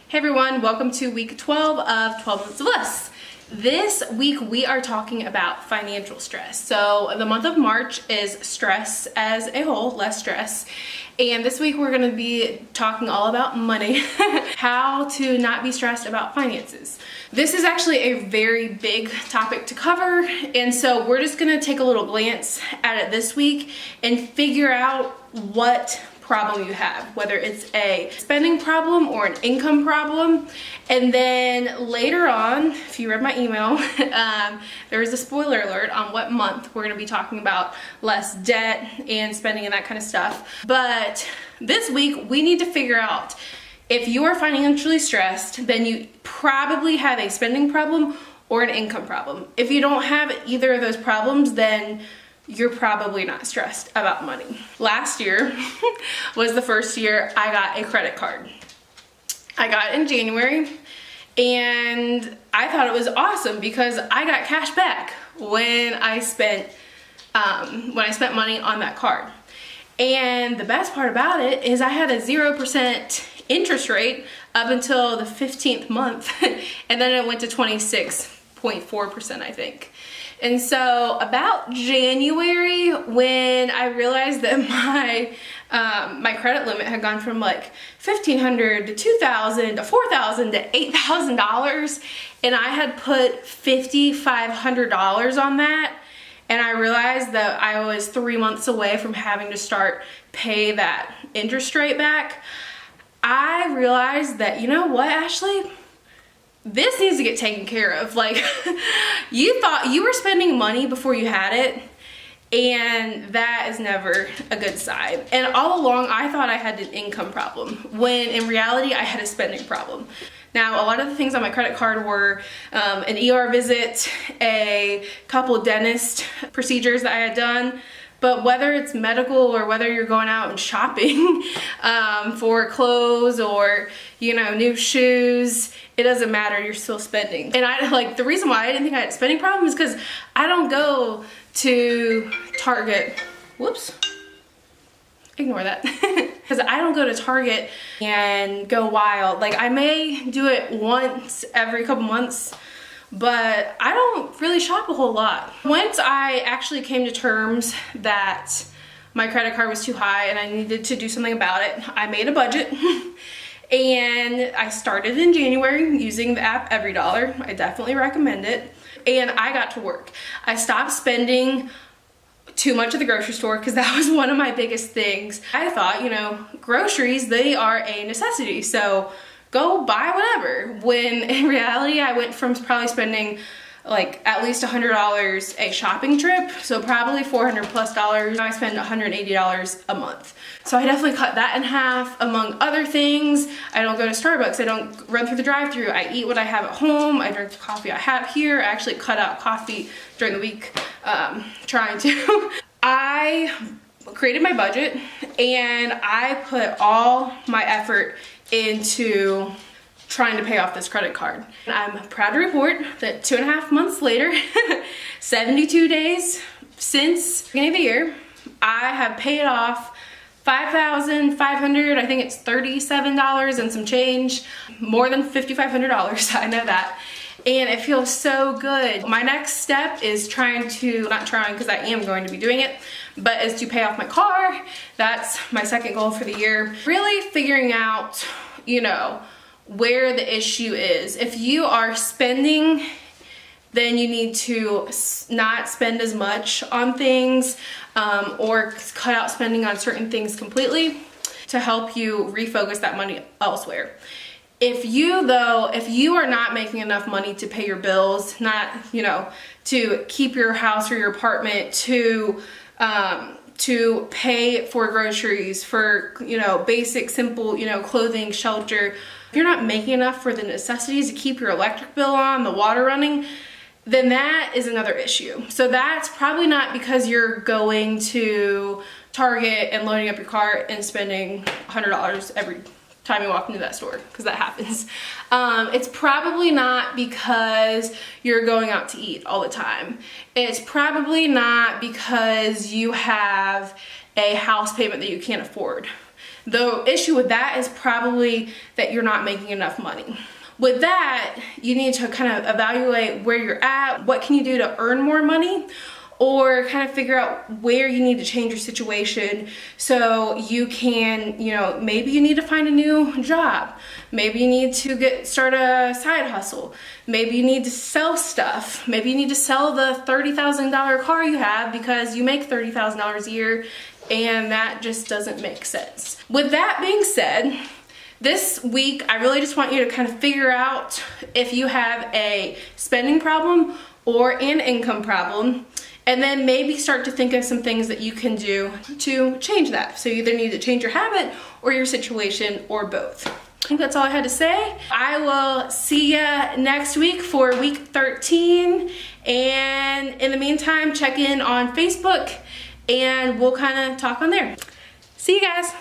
Hey everyone, welcome to week 12 of 12 Months of Less. This week we are talking about financial stress. So the month of March is stress as a whole, less stress. And this week we're gonna be talking all about money, how to not be stressed about finances. This is actually a very big topic to cover. And so we're just gonna take a little glance at it this week and figure out what problem you have, whether it's a spending problem or an income problem. And then later on, if you read my email, there is a spoiler alert on what month we're going to be talking about less debt and spending and that kind of stuff. But this week we need to figure out if you are financially stressed, then you probably have a spending problem or an income problem. If you don't have either of those problems, then you're probably not stressed about money. Last year was the first year I got a credit card. I got it in January and I thought it was awesome because I got cash back when I spent money on that card. And the best part about it is I had a 0% interest rate up until the 15th month and then it went to 26.4%, I think. And so about January, when I realized that my credit limit had gone from like $1,500 to $2,000 to $4,000 to $8,000, and I had put $5,500 on that, and I realized that I was 3 months away from having to start pay that interest rate back, I realized that, you know what, Ashley? This needs to get taken care of. Like, you thought you were spending money before you had it, and that is never a good sign. And all along, I thought I had an income problem, when in reality, I had a spending problem. Now, a lot of the things on my credit card were an ER visit, a couple dentist procedures that I had done. But whether it's medical or whether you're going out and shopping for clothes or, you know, new shoes, it doesn't matter, you're still spending. And the reason why I didn't think I had a spending problem is because I don't go to Target, whoops, ignore that. Because I don't go to Target and go wild. Like, I may do it once every couple months, but I don't really shop a whole lot. Once I actually came to terms that my credit card was too high and I needed to do something about it, I made a budget and I started in January using the app EveryDollar. I definitely recommend it. And I got to work. I stopped spending too much at the grocery store because that was one of my biggest things. I thought, you know, groceries, they are a necessity, so go buy whatever. When in reality, I went from probably spending like at least $100 a shopping trip, so probably $400 plus. Now I spend $180 a month. So I definitely cut that in half, among other things. I don't go to Starbucks, I don't run through the drive-thru, I eat what I have at home, I drink the coffee I have here. I actually cut out coffee during the week, trying to. I created my budget and I put all my effort into trying to pay off this credit card. And I'm proud to report that 2.5 months later, 72 days since the beginning of the year, I have paid off $5,500, I think it's $37 and some change, more than $5,500, I know that. And it feels so good. My next step is not trying because I am going to be doing it, but is to pay off my car. That's my second goal for the year. Really figuring out, you know, where the issue is. If you are spending, then you need to not spend as much on things or cut out spending on certain things completely to help you refocus that money elsewhere. If you are not making enough money to pay your bills, not, you know, to keep your house or your apartment, to pay for groceries, for, you know, basic, simple, you know, clothing, shelter, if you're not making enough for the necessities to keep your electric bill on, the water running, then that is another issue. So that's probably not because you're going to Target and loading up your cart and spending $100 every time you walk into that store, because that happens. It's probably not because you're going out to eat all the time. It's probably not because you have a house payment that you can't afford. The issue with that is probably that you're not making enough money. With that, you need to kind of evaluate where you're at, what can you do to earn more money, or kind of figure out where you need to change your situation so you can, maybe you need to find a new job. Maybe you need to start a side hustle. Maybe you need to sell stuff. Maybe you need to sell the $30,000 car you have because you make $30,000 a year and that just doesn't make sense. With that being said, this week, I really just want you to kind of figure out if you have a spending problem or an income problem, and then maybe start to think of some things that you can do to change that. So you either need to change your habit or your situation or both. I think that's all I had to say. I will see ya next week for week 13. And in the meantime, check in on Facebook and we'll kind of talk on there. See you guys.